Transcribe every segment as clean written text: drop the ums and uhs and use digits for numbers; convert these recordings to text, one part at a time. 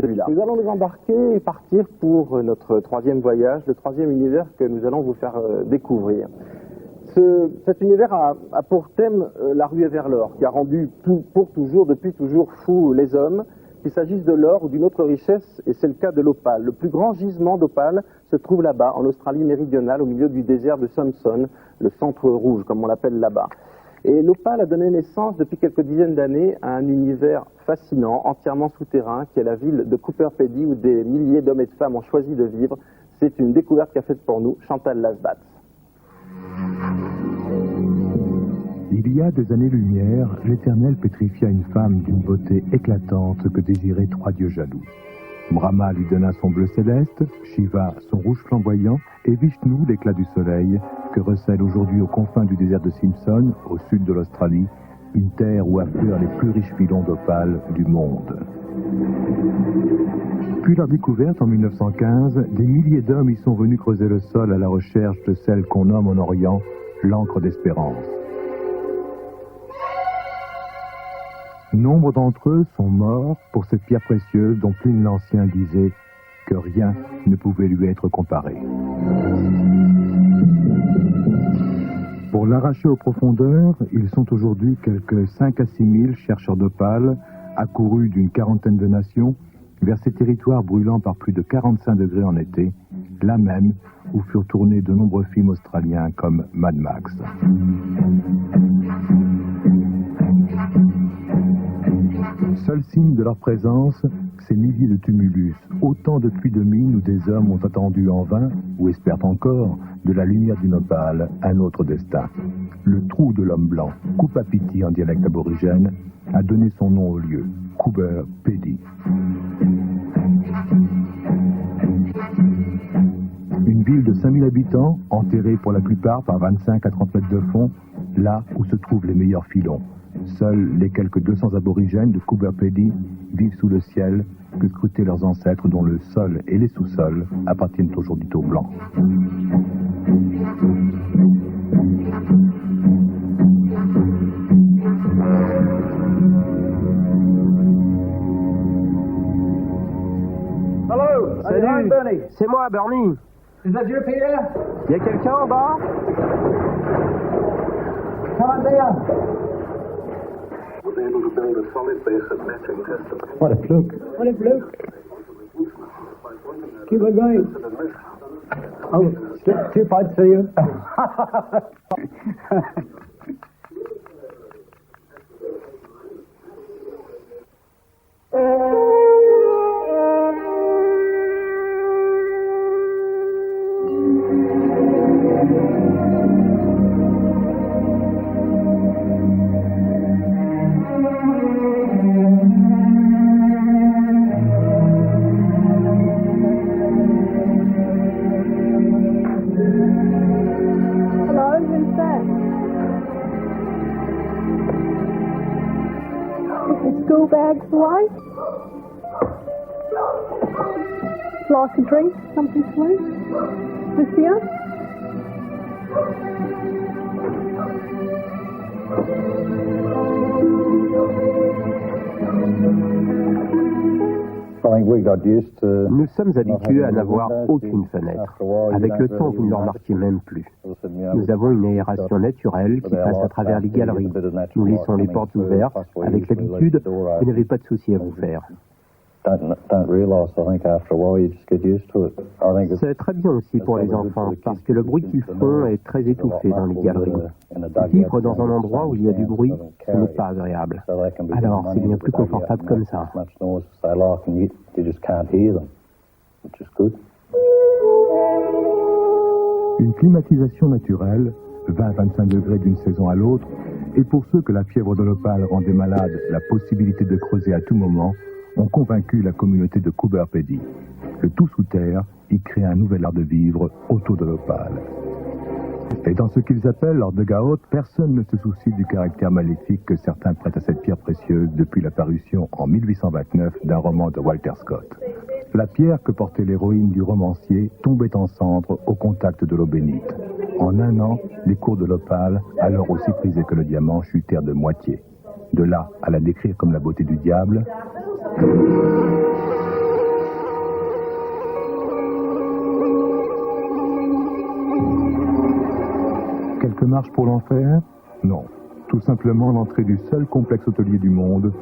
celui-là. Nous allons nous embarquer et partir pour notre troisième voyage, le troisième univers que nous allons vous faire découvrir. Cet univers a pour thème la ruée vers l'or, qui a rendu depuis toujours fous les hommes, qu'il s'agisse de l'or ou d'une autre richesse, et c'est le cas de l'opale. Le plus grand gisement d'opale se trouve là-bas, en Australie méridionale, au milieu du désert de Thomson, le centre rouge, comme on l'appelle là-bas. Et l'opale a donné naissance, depuis quelques dizaines d'années, à un univers fascinant, entièrement souterrain, qui est la ville de Coober Pedy, où des milliers d'hommes et de femmes ont choisi de vivre. C'est une découverte qu'a faite pour nous Chantal Lasbat. Il y a des années-lumière, l'Éternel pétrifia une femme d'une beauté éclatante que désiraient 3 dieux jaloux. Brahma lui donna son bleu céleste, Shiva son rouge flamboyant, et Vishnu l'éclat du soleil, que recèle aujourd'hui aux confins du désert de Simpson, au sud de l'Australie, une terre où affleurent les plus riches filons d'opale du monde. Depuis leur découverte en 1915, des milliers d'hommes y sont venus creuser le sol à la recherche de celle qu'on nomme en Orient l'encre d'espérance. Nombre d'entre eux sont morts pour cette pierre précieuse dont Pline l'Ancien disait que rien ne pouvait lui être comparé. Pour l'arracher aux profondeurs, ils sont aujourd'hui quelques 5 à 6 000 chercheurs d'opale, accourus d'une quarantaine de nations, vers ces territoires brûlant par plus de 45 degrés en été, là même où furent tournés de nombreux films australiens comme Mad Max. Seul signe de leur présence, ces milliers de tumulus, autant de puits de mines où des hommes ont attendu en vain, ou espèrent encore, de la lumière d'une opale, un autre destin. Le trou de l'homme blanc, Coober Pedy en dialecte aborigène, a donné son nom au lieu, Coober Pedy. Une ville de 5000 habitants, enterrée pour la plupart par 25 à 30 mètres de fond, là où se trouvent les meilleurs filons. Seuls les quelques 200 aborigènes de Coober Pedy vivent sous le ciel que scrutaient leurs ancêtres dont le sol et les sous-sols appartiennent aujourd'hui aux Blancs. Hello, Salut, Bernie. c'est moi, Bernie. Is that you, Peter? Y a quelqu'un en bas? Come on down. Was able to build a solid base of matching systems. What a fluke. What a fluke. Keep on going. Oh, 2 points for you. School bags away. Like a drink, something sweet. With you. Nous sommes habitués à n'avoir aucune fenêtre. Avec le temps, vous ne le remarquez même plus. Nous avons une aération naturelle qui passe à travers les galeries. Nous laissons les portes ouvertes. Avec l'habitude, vous n'avez pas de souci à vous faire. C'est très bien aussi pour les enfants, parce que le bruit qu'ils font est très étouffé dans les galeries. Vivre dans un endroit où il y a du bruit, ce n'est pas agréable. Alors, c'est bien plus confortable comme ça. Une climatisation naturelle, 20-25 degrés d'une saison à l'autre, et pour ceux que la fièvre de l'opale rendait malade, la possibilité de creuser à tout moment, ont convaincu la communauté de Coober Pedy. Le tout sous terre y crée un nouvel art de vivre autour de l'opale. Et dans ce qu'ils appellent leur dugout, personne ne se soucie du caractère maléfique que certains prêtent à cette pierre précieuse depuis la parution en 1829 d'un roman de Walter Scott. La pierre que portait l'héroïne du romancier tombait en cendres au contact de l'eau bénite. En un an, les cours de l'opale, alors aussi prisés que le diamant, chutèrent de moitié. De là à la décrire comme la beauté du diable, marche pour l'enfer? Non. Tout simplement l'entrée du seul complexe hôtelier du monde,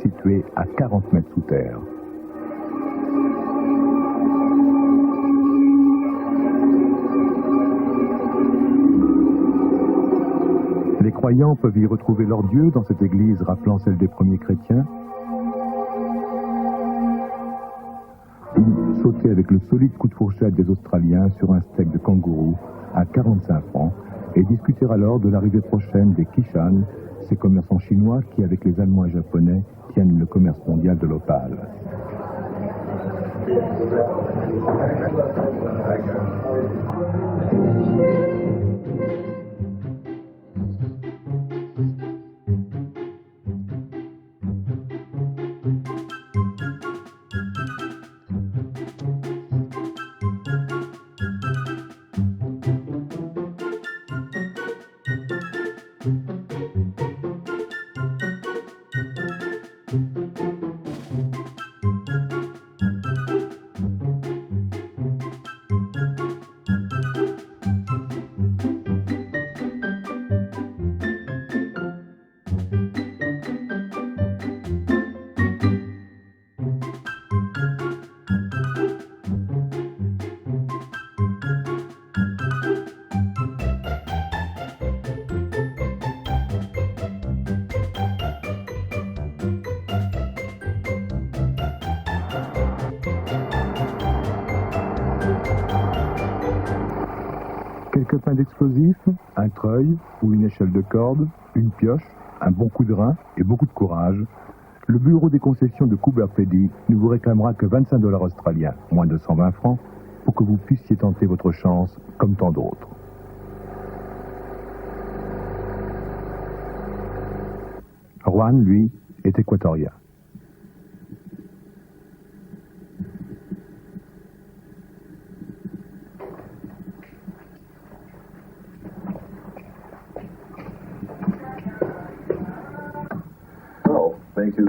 situé à 40 mètres sous terre. Les croyants peuvent y retrouver leur Dieu dans cette église rappelant celle des premiers chrétiens, ou sauter avec le solide coup de fourchette des Australiens sur un steak de kangourou à 45 francs et discuter alors de l'arrivée prochaine des Kishan, ces commerçants chinois qui, avec les Allemands et Japonais, tiennent le commerce mondial de l'opale. Quelques pains d'explosifs, un treuil ou une échelle de corde, une pioche, un bon coup de rein et beaucoup de courage. Le bureau des concessions de Coober Pedy ne vous réclamera que 25 $ australiens, moins de 120 francs, pour que vous puissiez tenter votre chance comme tant d'autres. Juan, lui, est équatorien. Oh, thank you.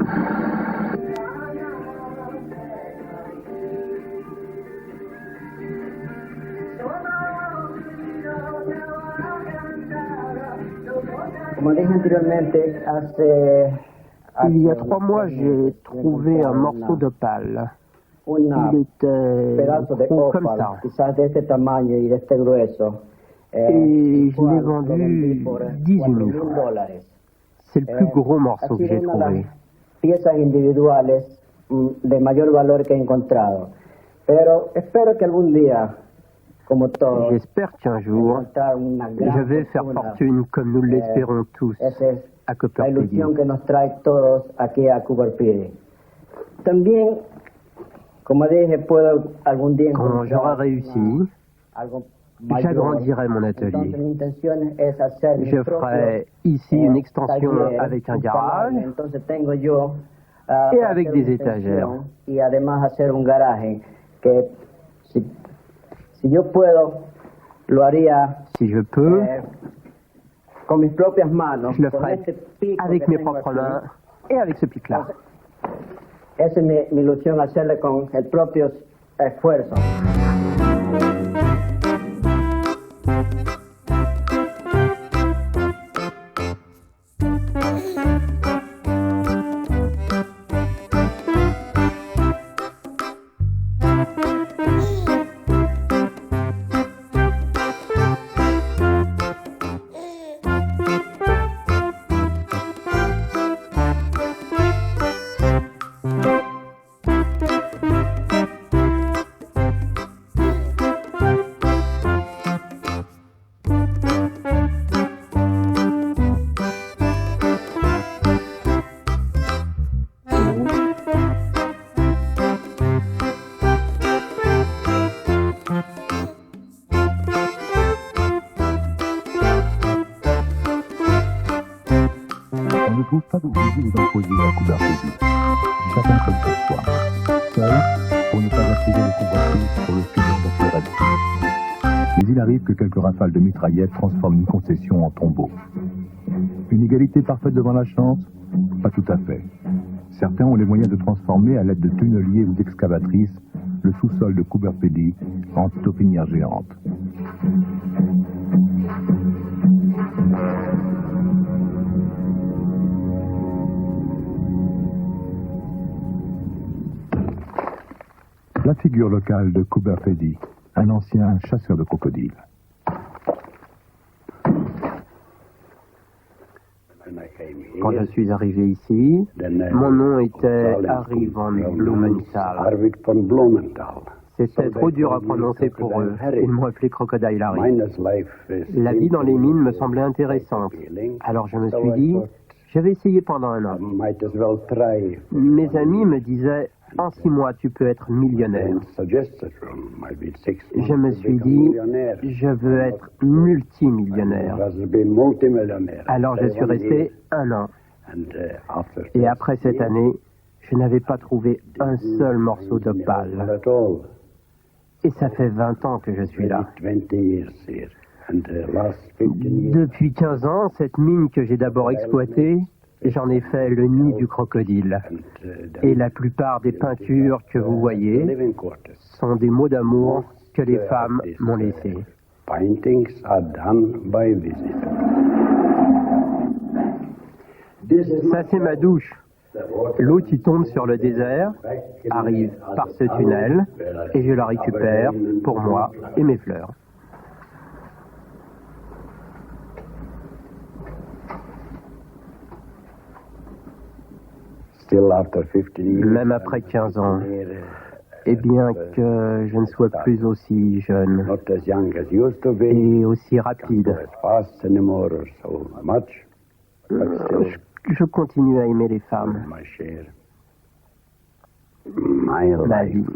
Como dije anteriormente, Il y a 3 mois, j'ai trouvé un morceau d'opale. Il était pedazo de gros comme opal, ça. quizás de este tamaño y de este grueso. Et je l'ai Lo vendu vendí por 18 000 francs. $4,000. C'est le plus gros morceau que Ha sido j'ai una de las trouvé. piezas individuales de mayor valor que he encontrado. Pero espero que algún día, como todos, J'espère qu'un jour, encontrar una gran je vais faire fortuna. fortune comme nous l'espérons tous Esa es à la Coober Pedy. ilusión que nos trae todos aquí a Coober Pedy. También, como dije, puedo algún día Quand j'aurai réussi, algo mayor. j'agrandirai mon Entonces, atelier. mi intención es hacer mi Je propio, ferai ici une extension taller, avec un un garage. taller. Entonces tengo yo Et para avec hacer des una étagères. extensión y además hacer un garaje que si yo puedo lo haría Si je peux, con mis propias manos, je le con ferai este pico avec que mes tengo propres aquí. mains et avec ce pic-là. Esa es mi ilusión, hacerle con el propio esfuerzo. On ne trouve pas d'ouvriers ou d'employés à Coober Pedy. Chacun comme pour soi. Seul, pour ne pas attirer les convoitises sur le filon d'Occident. Mais il arrive que quelques rafales de mitraillettes transforment une concession en tombeau. Une égalité parfaite devant la chance? Pas tout à fait. Certains ont les moyens de transformer, à l'aide de tunneliers ou d'excavatrices, le sous-sol de Coober Pedy en taupinière géante. la figure locale de Cooper Pedy, un ancien chasseur de crocodiles. Quand je suis arrivé ici, mon nom était Harry von Blumenthal. C'était trop dur à prononcer pour eux. Ils m'ont appelé Crocodile Harry. La vie dans les mines me semblait intéressante. Alors je me suis dit, je vais essayer pendant un an. Mes amis me disaient, en 6 mois, tu peux être millionnaire. Je me suis dit, je veux être multimillionnaire. Alors je suis resté 1 an. Et après cette année, je n'avais pas trouvé un seul morceau d'opale. Et ça fait 20 ans que je suis là. Depuis 15 ans, cette mine que j'ai d'abord exploitée, j'en ai fait le nid du crocodile. Et la plupart des peintures que vous voyez sont des mots d'amour que les femmes m'ont laissés. Ça, c'est ma douche. L'eau qui tombe sur le désert arrive par ce tunnel et je la récupère pour moi et mes fleurs. Même après 15 ans, et bien que je ne sois plus aussi jeune et aussi rapide, je continue à aimer les femmes. Ma vie.